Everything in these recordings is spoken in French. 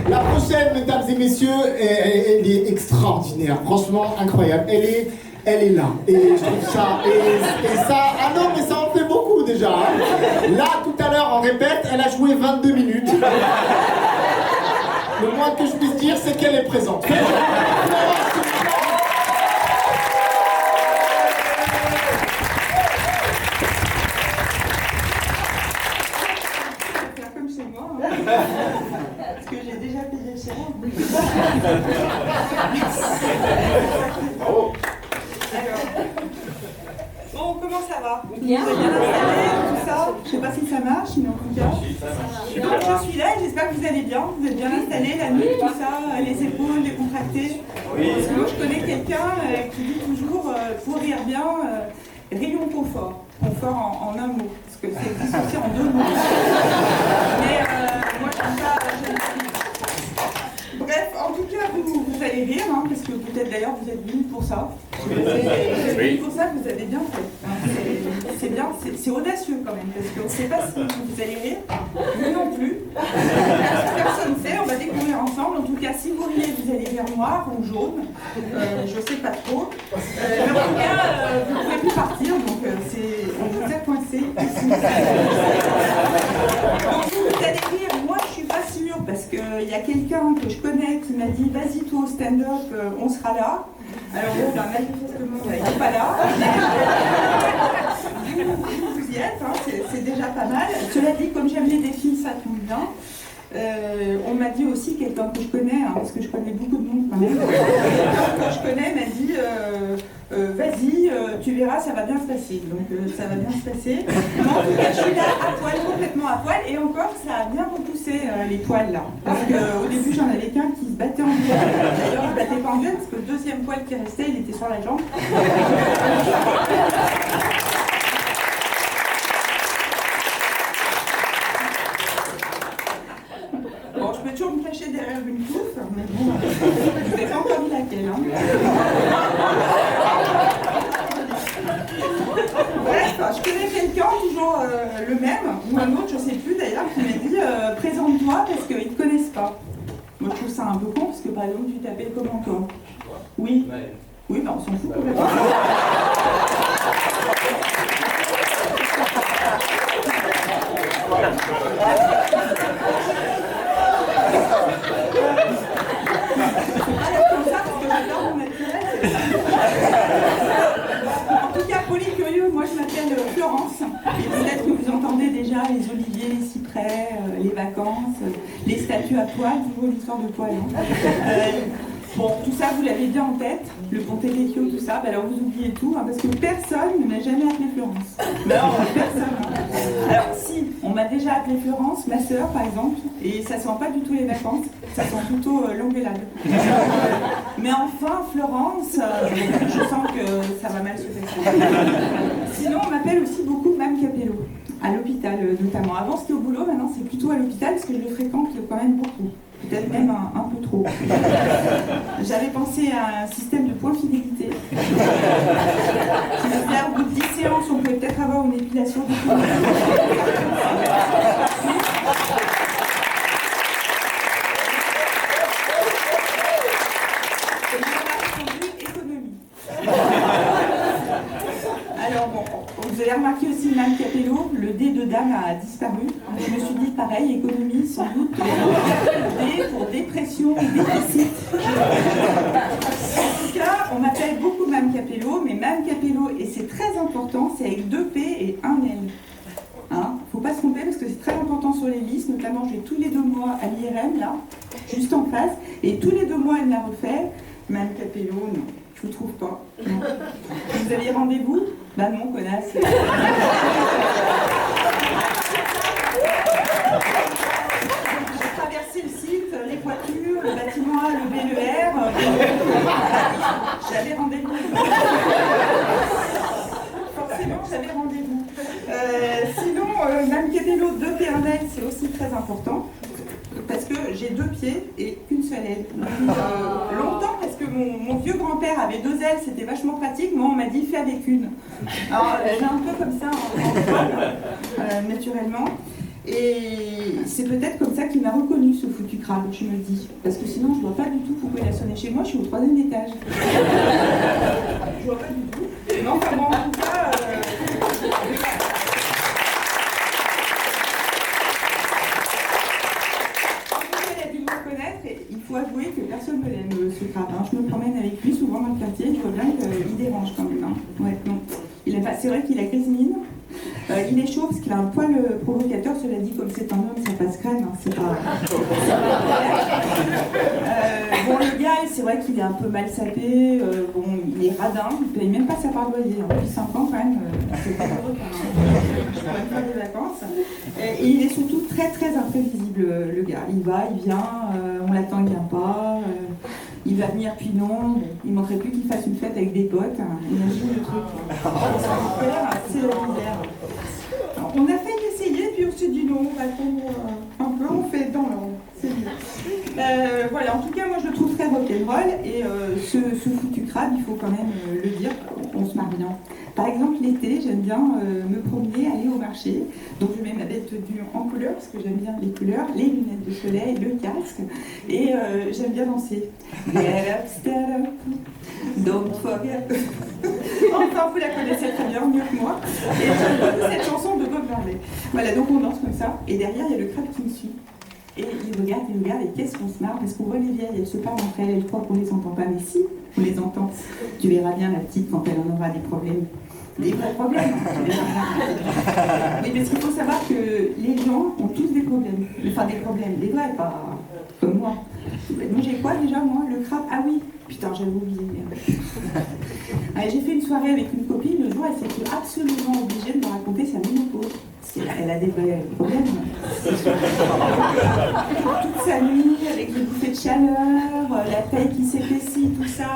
La prochaine, mesdames et messieurs, elle est extraordinaire, franchement incroyable. Elle est là. Et je trouve ça. Et ça. Ah non, mais ça en fait beaucoup déjà. Là, tout à l'heure, on répète, elle a joué 22 minutes. Le moins que je puisse dire, c'est qu'elle est présente. Parce que j'ai déjà payé cher. Bravo. Alors, bon, comment ça va? Bien. Vous avez bien installé, tout ça? Je sais pas si ça marche, mais en tout cas. Donc je suis là et j'espère que vous allez bien. Vous êtes bien installés, la nuque, tout ça, les épaules décontractées. Parce que moi je connais quelqu'un qui dit toujours, pour rire bien, rayon confort. Confort en un mot. Parce que c'est dissocié en deux mots. Mais moi j'aime pas. Bref, en tout cas, vous allez rire, hein, parce que peut-être d'ailleurs vous êtes venus pour ça. Vous êtes venus pour ça, vous avez bien fait. Hein, c'est bien, c'est audacieux quand même, parce qu'on ne sait pas si vous allez rire, nous non plus. Personne ne sait, on va découvrir ensemble. En tout cas, si vous riez, vous allez rire noir ou jaune, je ne sais pas trop. Mais en tout cas, vous ne pouvez plus partir, donc on vous a coincé ici. Donc vous allez rire, moi je ne suis pas sûre, parce qu'il y a quelqu'un que je connais qui m'a dit vas-y toi au stand-up, on sera là. Alors bon, manifestement, il n'est pas là. Vous y êtes, hein, c'est déjà pas mal. Cela dit, comme j'aime les défis, ça tombe bien. On m'a dit aussi, quelqu'un que je connais, hein, parce que je connais beaucoup de monde quand même, quelqu'un que je connais m'a dit vas-y, tu verras, ça va bien se passer. Donc ça va bien se passer. Mais en tout cas, je suis là à poil, complètement à poil, et encore, ça a bien repoussé les poils là. Parce qu'au début, j'en avais qu'un qui se battait en duel. D'ailleurs, il ne battait pas en duel, parce que le deuxième poil qui restait, il était sur la jambe. Bon, je peux toujours me cacher derrière une touffe, mais bon, je n'ai pas encore dit laquelle. Hein. Bref, je connais quelqu'un, toujours le même, ou un autre, je ne sais plus d'ailleurs, qui m'a dit présente-toi parce qu'ils ne te connaissent pas. Moi je trouve ça un peu con, parce que par exemple, tu t'appelles comment toi? Oui. Oui, ben on s'en fout complètement. En tout cas, pour les curieux, moi je m'appelle Florence, et peut-être que vous entendez déjà les oliviers, les cyprès, les vacances, les statues à poil, toujours l'histoire de poil. Hein. Bon, tout ça vous l'avez bien en tête, le Ponte Vecchio, tout ça, bah alors vous oubliez tout, hein, parce que personne ne m'a jamais appelé Florence. Non, personne. Alors si, on m'a déjà appelé Florence, ma sœur par exemple, et ça sent pas du tout les vacances, ça sent plutôt l'engueulade. Mais enfin, Florence, je sens que ça va mal se passer. Sinon, on m'appelle aussi beaucoup Mme Capello, à l'hôpital notamment. Avant c'était au boulot, maintenant c'est plutôt à l'hôpital, parce que je le fréquente quand même beaucoup. Peut-être même un peu trop. J'avais pensé à un système de points fidélité. Qui me fait au bout de 10 séances, on pouvait peut-être avoir une épilation de tout. Alors bon, vous avez remarqué aussi Mme Capello, le D de dame a disparu. Je me suis dit pareil, économie sans doute. D pour dépression, déficit. En tout cas, on m'appelle beaucoup Mme Capello, mais Mme Capello, et c'est très important, c'est avec 2 P et 1 L. Hein, faut pas se tromper parce que c'est très important sur les listes, notamment j'ai tous les 2 mois à l'IRM là, juste en face, et tous les 2 mois elle me la refait. Mme Capello, non. Je vous trouve pas. Non. Vous aviez rendez-vous? Bah non, connasse. J'ai traversé le site, les voitures, le bâtiment A, le B, le R. J'avais rendez-vous. Forcément, j'avais rendez-vous. Sinon, Mme Capello, 2 P, 1 L, c'est aussi très important. Parce que j'ai 2 pieds et qu'une seule aile. Longtemps, parce que mon vieux grand-père avait 2 ailes, c'était vachement pratique. Moi, on m'a dit fais avec une. Alors, j'ai un peu comme ça, naturellement. Et c'est peut-être comme ça qu'il m'a reconnu, ce foutu crabe, je me dis. Parce que sinon, je vois pas du tout pourquoi il a sonné chez moi, je suis au 3e étage. Je vois pas du tout. Mais enfin bon, en tout cas... Elle a dû me reconnaître et il faut avouer que personne ne l'aime, ce crabe. Hein. Je me promène avec lui souvent dans le quartier, je vois bien qu'il dérange quand même. Hein. Ouais, non. C'est vrai qu'il a grise mine. Il est chaud parce qu'il a un poil provocateur, cela dit, comme c'est un homme, ça passe crème, hein, c'est pas... Bon, le gars, c'est vrai qu'il est un peu mal sapé, bon, il est radin, il paye même pas sa part de loyer, hein. Depuis 5 ans quand même, c'est pas heureux, je pourrais même faire des vacances. Et il est surtout très très imprévisible, le gars. Il va, il vient, on l'attend, il vient pas, il va venir puis non, il manquerait plus qu'il fasse une fête avec des potes, hein. Imagine le truc. C'est la misère. Alors, on a failli essayer, puis on s'est dit non, on va attendre un peu, on fait dans l'ordre, c'est bien. Voilà, en tout cas, moi je le trouve très rock'n'roll, et ce foutu crabe, il faut quand même le dire, on se marre bien. Par exemple, l'été, j'aime bien me promener, aller au marché, donc je mets ma belle tenue en couleur, parce que j'aime bien les couleurs, les lunettes de soleil, le casque, et j'aime bien danser. Get up, stand up, don't forget. Enfin, vous la connaissez très bien, mieux que moi. Et j'aime beaucoup cette chanson de Bob Marley. Voilà, donc on danse comme ça. Et derrière, il y a le crabe qui me suit. Et il regarde, et qu'est-ce qu'on se marre, parce qu'on voit les vieilles, elles se parlent entre elles, elles croient qu'on les entend pas, mais si, on les entend. Tu verras bien la petite quand elle en aura des problèmes. Des vrais problèmes, tu verras bien. Mais parce qu'il faut savoir que les gens ont tous des problèmes. Enfin, des problèmes, des vrais, pas comme moi. Donc j'ai quoi déjà, moi? Le crabe? Ah oui, putain, j'avais oublié. J'ai fait une soirée avec une copine, le jour, elle s'était absolument obligée de me raconter sa ménopause. Elle a des vrais problèmes. Toute sa nuit, avec les bouffées de chaleur, la taille qui s'épaissit, tout ça.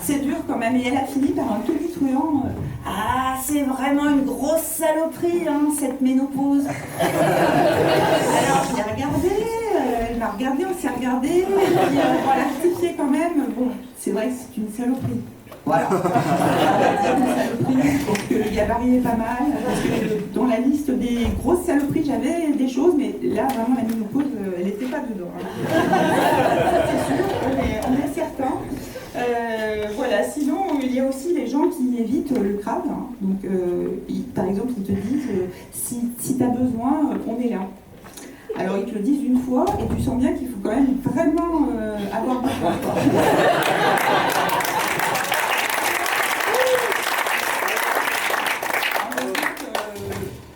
C'est dur quand même. Et elle a fini par un tonitruant. Ah, c'est vraiment une grosse saloperie, hein, cette ménopause. Alors, je l'ai regardée, elle m'a regardée, on s'est regardé, et puis on l'a rectifié quand même. Bon, c'est vrai que c'est une saloperie. Voilà. Parce que le gabarit est pas mal. Parce que dans la liste des grosses saloperies, j'avais des choses, mais là, vraiment, la ménopause, elle n'était pas dedans. Ça, c'est sûr, on est certain. Voilà, sinon, il y a aussi les gens qui évitent le crabe. Hein. Donc, par exemple, ils te disent si tu as besoin, on est là. Alors, ils te le disent une fois, et tu sens bien qu'il faut quand même vraiment avoir besoin.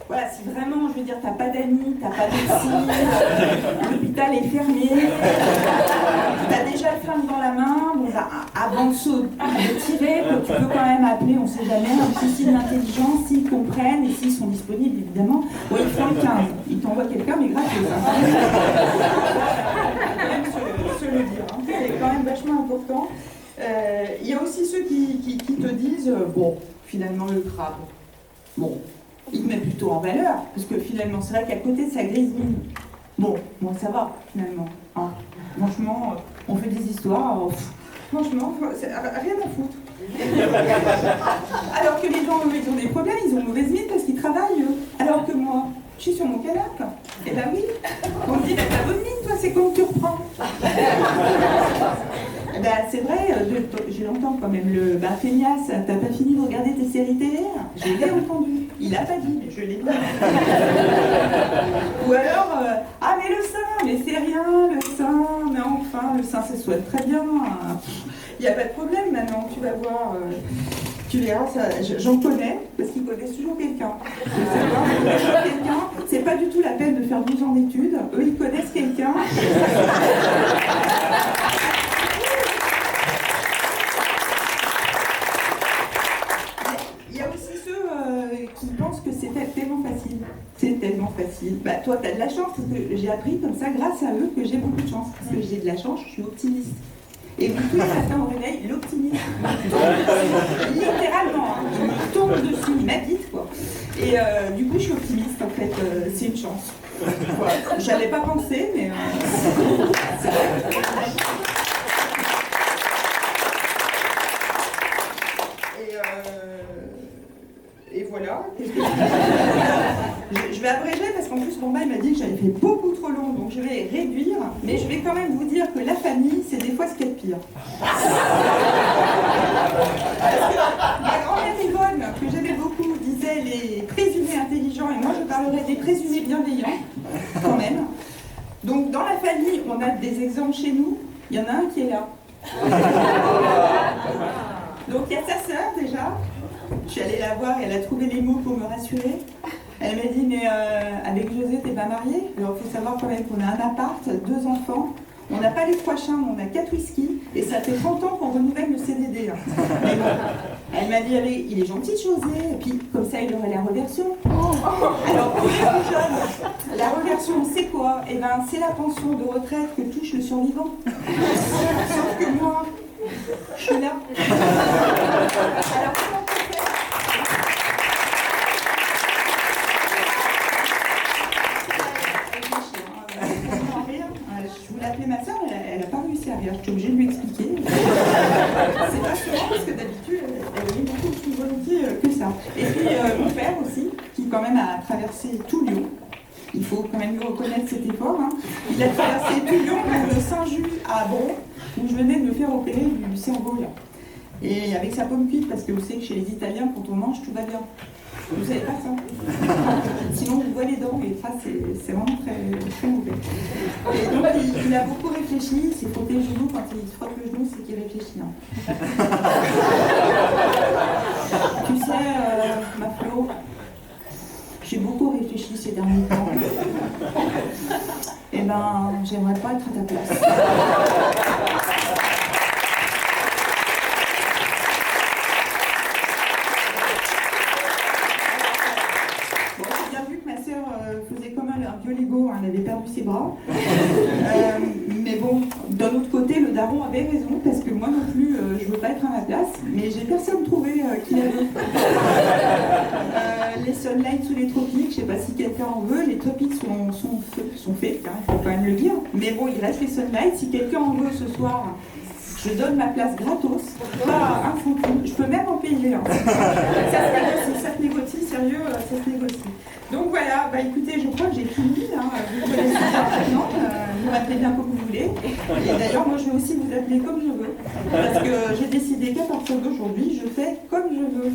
Voilà, si vraiment, je veux dire, t'as pas d'amis, t'as pas de médecine, l'hôpital est fermé, t'as déjà le flingue dans la main, bon, bah, avant de tirer, tu peux quand même appeler, on sait jamais, un petit signe d'intelligence, s'ils comprennent et s'ils sont disponibles, évidemment. Oui, ils font le 15, ils t'envoient quelqu'un, mais gratuit. Se le dire, hein. C'est quand même vachement important. Il y a aussi ceux qui te disent, bon, finalement, le crabe, bon. Il te met plutôt en valeur, parce que finalement, c'est vrai qu'à côté de sa grise mine, bon, ça va, finalement. Hein. Franchement, on fait des histoires, franchement, rien à foutre. Alors que les gens, eux, ils ont des problèmes, ils ont mauvaise mine parce qu'ils travaillent, eux. Alors que moi, je suis sur mon canapé. Eh ben oui, on me dit, bah, t'as bonne mine, toi, c'est quand tu reprends. Ben, c'est vrai, je l'entends quand même, feignasse, t'as pas fini de regarder tes séries télé? Je l'ai entendu. Il a pas dit, mais je l'ai dit. Ou alors, ah mais le sein, mais c'est rien, le sein, mais enfin, le sein, ça se soigne très bien. Il n'y a pas de problème maintenant, tu vas voir. Tu verras, j'en connais, parce qu'ils connaissent toujours quelqu'un. C'est pas du tout la peine de faire 12 ans d'études. Eux, ils connaissent quelqu'un. Il y a aussi ceux qui pensent que c'est tellement facile. C'est tellement facile. Bah, toi, tu as de la chance, parce que j'ai appris comme ça, grâce à eux, que j'ai beaucoup de chance. Parce que j'ai de la chance, je suis optimiste. Et tous les matins au réveil, l'optimisme littéralement, hein, il me tombe dessus, il m'habite quoi. Et du coup, je suis optimiste en fait, c'est une chance. Voilà. J'avais pas pensé, mais c'est vrai. Et voilà. Je vais abréger parce qu'en mais je vais quand même vous dire que la famille, c'est des fois ce qu'il y a de pire. Parce que ma grand-mère Yvonne, que j'aimais beaucoup, disait les présumés intelligents, et moi je parlerai des présumés bienveillants, quand même. Donc dans la famille, on a des exemples chez nous, il y en a un qui est là. Donc il y a sa sœur déjà, je suis allée la voir et elle a trouvé les mots pour me rassurer. Elle m'a dit, mais avec José, t'es pas mariée? Alors il faut savoir quand même qu'on a un appart, 2 enfants, on n'a pas les 3 chambres, on a 4 whisky, et ça fait 30 ans qu'on renouvelle le CDD. Hein. Mais bon, elle m'a dit, allez, il est gentil José, et puis comme ça il aurait la reversion. Alors pour les plus jeunes, la reversion c'est quoi? Eh ben c'est la pension de retraite que touche le survivant. Sauf que moi, je suis là. Alors comment on fait? Je voulais appeler ma soeur, elle n'a pas réussi à rire. Je suis obligée de lui expliquer. C'est pas souvent parce que d'habitude, elle est beaucoup plus volontiers que ça. Et puis mon père aussi, qui quand même a traversé tout Lyon. Il faut quand même lui reconnaître cet effort. Hein. Il a traversé tout Lyon, de Saint-Just à Bron, où je venais de me faire opérer du cerveau. Là. Et avec sa pomme cuite, parce que vous savez que chez les Italiens, quand on mange, tout va bien. Vous savez pas ça? Sinon, on voit les dents et ça, c'est vraiment très, très mauvais. Et donc, il a beaucoup réfléchi, il s'est frotté le genou. Quand il se frotte le genou, c'est qu'il réfléchit. Hein. Tu sais, ma Flo, j'ai beaucoup réfléchi ces derniers temps. Eh ben, j'aimerais pas être à ta place. Faisait comme un vieux Lego, elle avait perdu ses bras. Mais bon, d'un autre côté, le daron avait raison, parce que moi non plus, je veux pas être à ma place, mais j'ai personne trouvé qui la veut. Les sunlights sous les tropiques, je sais pas si quelqu'un en veut, les tropiques sont faits, hein, il faut quand même le dire. Mais bon, il reste les sunlights, si quelqu'un en veut ce soir, je donne ma place gratos, pas un centime, je peux même en payer. Hein. Ça se négocie, sérieux, ça se négocie. Donc voilà, bah écoutez, je crois que j'ai fini, hein. Vous connaissez maintenant, vous m'appelez bien comme vous voulez. Et d'ailleurs, moi je vais aussi vous appeler comme je veux, parce que j'ai décidé qu'à partir d'aujourd'hui, je fais comme je veux.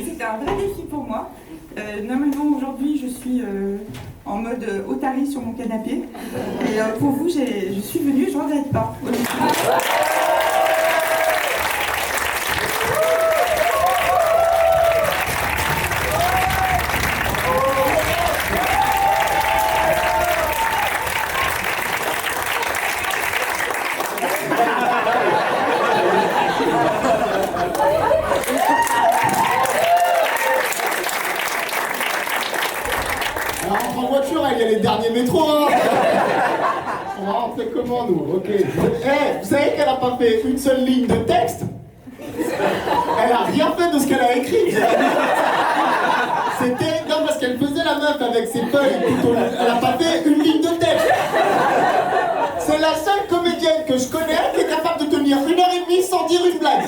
C'était un vrai défi pour moi. Normalement aujourd'hui je suis en mode otarie sur mon canapé. Et pour vous, je suis venue, je ne regrette pas. En voiture, il y a les derniers métros. Hein. On va rentrer comment, nous? Ok. Vous savez qu'elle n'a pas fait une seule ligne de texte? Elle a rien fait de ce qu'elle a écrit. C'était... Non, parce qu'elle faisait la meuf avec ses feuilles. Elle n'a pas fait une ligne de texte. C'est la seule comédienne que je connais qui est capable de tenir 1h30 sans dire une blague.